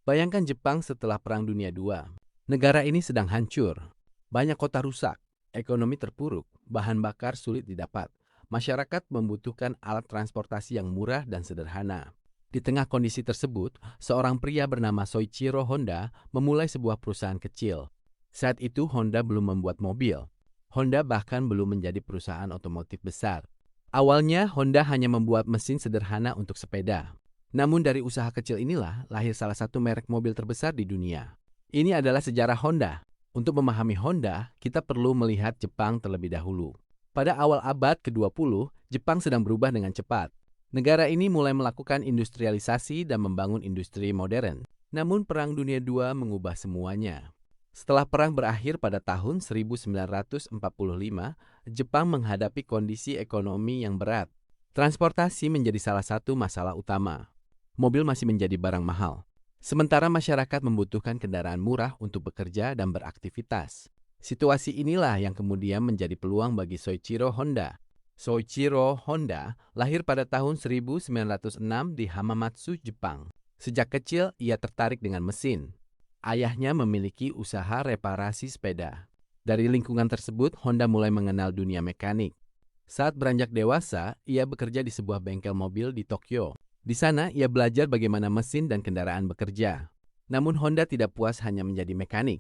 Bayangkan Jepang setelah Perang Dunia II. Negara ini sedang hancur. Banyak kota rusak, ekonomi terpuruk, bahan bakar sulit didapat. Masyarakat membutuhkan alat transportasi yang murah dan sederhana. Di tengah kondisi tersebut, seorang pria bernama Soichiro Honda memulai sebuah perusahaan kecil. Saat itu Honda belum membuat mobil. Honda bahkan belum menjadi perusahaan otomotif besar. Awalnya Honda hanya membuat mesin sederhana untuk sepeda. Namun dari usaha kecil inilah lahir salah satu merek mobil terbesar di dunia. Ini adalah sejarah Honda. Untuk memahami Honda, kita perlu melihat Jepang terlebih dahulu. Pada awal abad ke-20, Jepang sedang berubah dengan cepat. Negara ini mulai melakukan industrialisasi dan membangun industri modern. Namun Perang Dunia II mengubah semuanya. Setelah perang berakhir pada tahun 1945, Jepang menghadapi kondisi ekonomi yang berat. Transportasi menjadi salah satu masalah utama. Mobil masih menjadi barang mahal. Sementara masyarakat membutuhkan kendaraan murah untuk bekerja dan beraktivitas. Situasi inilah yang kemudian menjadi peluang bagi Soichiro Honda. Soichiro Honda lahir pada tahun 1906 di Hamamatsu, Jepang. Sejak kecil, ia tertarik dengan mesin. Ayahnya memiliki usaha reparasi sepeda. Dari lingkungan tersebut, Honda mulai mengenal dunia mekanik. Saat beranjak dewasa, ia bekerja di sebuah bengkel mobil di Tokyo. Di sana, ia belajar bagaimana mesin dan kendaraan bekerja. Namun Honda tidak puas hanya menjadi mekanik.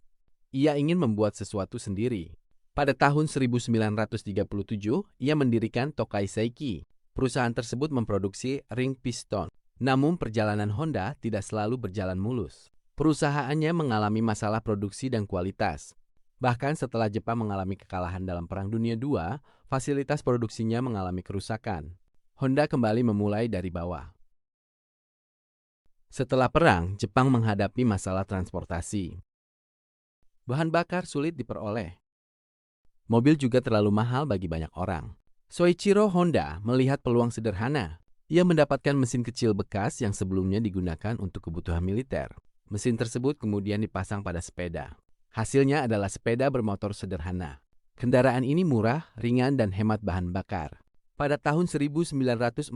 Ia ingin membuat sesuatu sendiri. Pada tahun 1937, ia mendirikan Tokai Seiki. Perusahaan tersebut memproduksi ring piston. Namun perjalanan Honda tidak selalu berjalan mulus. Perusahaannya mengalami masalah produksi dan kualitas. Bahkan setelah Jepang mengalami kekalahan dalam Perang Dunia II, fasilitas produksinya mengalami kerusakan. Honda kembali memulai dari bawah. Setelah perang, Jepang menghadapi masalah transportasi. Bahan bakar sulit diperoleh. Mobil juga terlalu mahal bagi banyak orang. Soichiro Honda melihat peluang sederhana. Ia mendapatkan mesin kecil bekas yang sebelumnya digunakan untuk kebutuhan militer. Mesin tersebut kemudian dipasang pada sepeda. Hasilnya adalah sepeda bermotor sederhana. Kendaraan ini murah, ringan, dan hemat bahan bakar. Pada tahun 1946,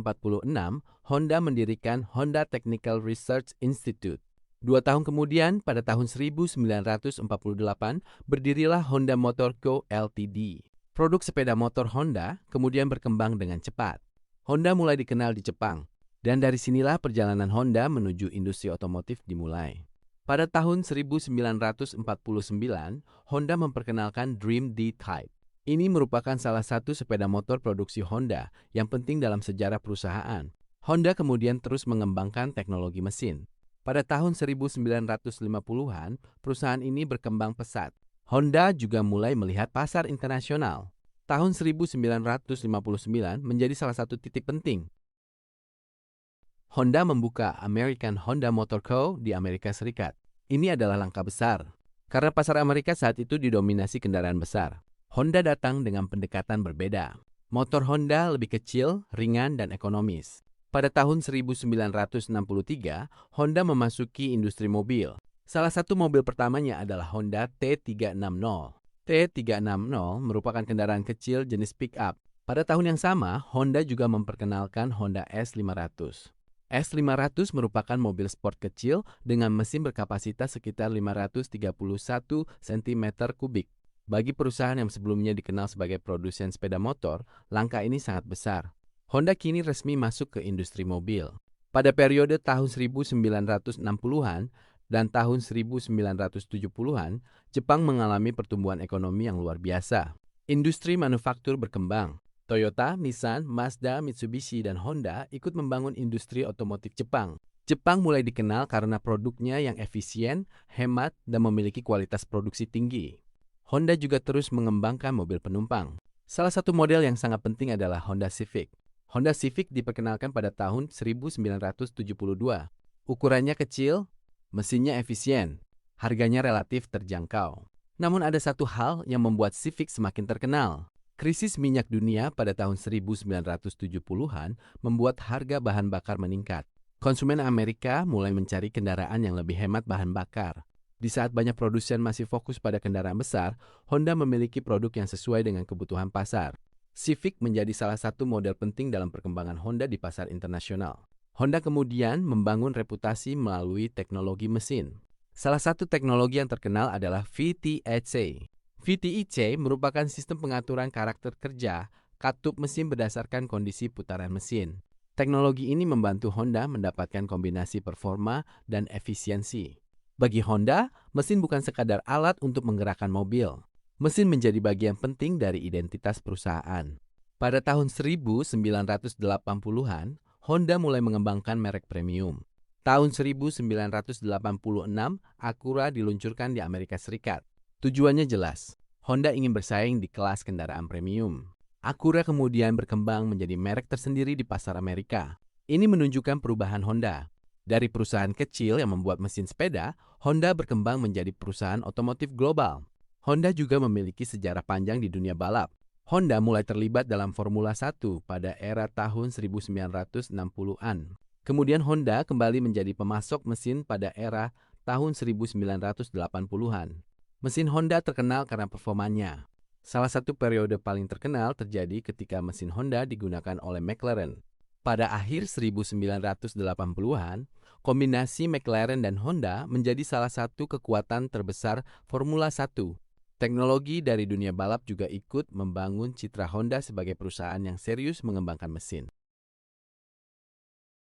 Honda mendirikan Honda Technical Research Institute. 2 tahun kemudian, pada tahun 1948, berdirilah Honda Motor Co. Ltd. Produk sepeda motor Honda kemudian berkembang dengan cepat. Honda mulai dikenal di Jepang, dan dari sinilah perjalanan Honda menuju industri otomotif dimulai. Pada tahun 1949, Honda memperkenalkan Dream D-Type. Ini merupakan salah satu sepeda motor produksi Honda yang penting dalam sejarah perusahaan. Honda kemudian terus mengembangkan teknologi mesin. Pada tahun 1950-an, perusahaan ini berkembang pesat. Honda juga mulai melihat pasar internasional. Tahun 1959 menjadi salah satu titik penting. Honda membuka American Honda Motor Co. di Amerika Serikat. Ini adalah langkah besar, karena pasar Amerika saat itu didominasi kendaraan besar. Honda datang dengan pendekatan berbeda. Motor Honda lebih kecil, ringan, dan ekonomis. Pada tahun 1963, Honda memasuki industri mobil. Salah satu mobil pertamanya adalah Honda T360. T360 merupakan kendaraan kecil jenis pick-up. Pada tahun yang sama, Honda juga memperkenalkan Honda S500. S500 merupakan mobil sport kecil dengan mesin berkapasitas sekitar 531 cm3. Bagi perusahaan yang sebelumnya dikenal sebagai produsen sepeda motor, langkah ini sangat besar. Honda kini resmi masuk ke industri mobil. Pada periode tahun 1960-an dan tahun 1970-an, Jepang mengalami pertumbuhan ekonomi yang luar biasa. Industri manufaktur berkembang. Toyota, Nissan, Mazda, Mitsubishi, dan Honda ikut membangun industri otomotif Jepang. Jepang mulai dikenal karena produknya yang efisien, hemat, dan memiliki kualitas produksi tinggi. Honda juga terus mengembangkan mobil penumpang. Salah satu model yang sangat penting adalah Honda Civic. Honda Civic diperkenalkan pada tahun 1972. Ukurannya kecil, mesinnya efisien, harganya relatif terjangkau. Namun ada satu hal yang membuat Civic semakin terkenal. Krisis minyak dunia pada tahun 1970-an membuat harga bahan bakar meningkat. Konsumen Amerika mulai mencari kendaraan yang lebih hemat bahan bakar. Di saat banyak produsen masih fokus pada kendaraan besar, Honda memiliki produk yang sesuai dengan kebutuhan pasar. Civic menjadi salah satu model penting dalam perkembangan Honda di pasar internasional. Honda kemudian membangun reputasi melalui teknologi mesin. Salah satu teknologi yang terkenal adalah VTEC. VTEC merupakan sistem pengaturan karakter kerja katup mesin berdasarkan kondisi putaran mesin. Teknologi ini membantu Honda mendapatkan kombinasi performa dan efisiensi. Bagi Honda, mesin bukan sekadar alat untuk menggerakkan mobil. Mesin menjadi bagian penting dari identitas perusahaan. Pada tahun 1980-an, Honda mulai mengembangkan merek premium. Tahun 1986, Acura diluncurkan di Amerika Serikat. Tujuannya jelas, Honda ingin bersaing di kelas kendaraan premium. Acura kemudian berkembang menjadi merek tersendiri di pasar Amerika. Ini menunjukkan perubahan Honda. Dari perusahaan kecil yang membuat mesin sepeda, Honda berkembang menjadi perusahaan otomotif global. Honda juga memiliki sejarah panjang di dunia balap. Honda mulai terlibat dalam Formula 1 pada era tahun 1960-an. Kemudian Honda kembali menjadi pemasok mesin pada era tahun 1980-an. Mesin Honda terkenal karena performanya. Salah satu periode paling terkenal terjadi ketika mesin Honda digunakan oleh McLaren. Pada akhir 1980-an, kombinasi McLaren dan Honda menjadi salah satu kekuatan terbesar Formula 1. Teknologi dari dunia balap juga ikut membangun citra Honda sebagai perusahaan yang serius mengembangkan mesin.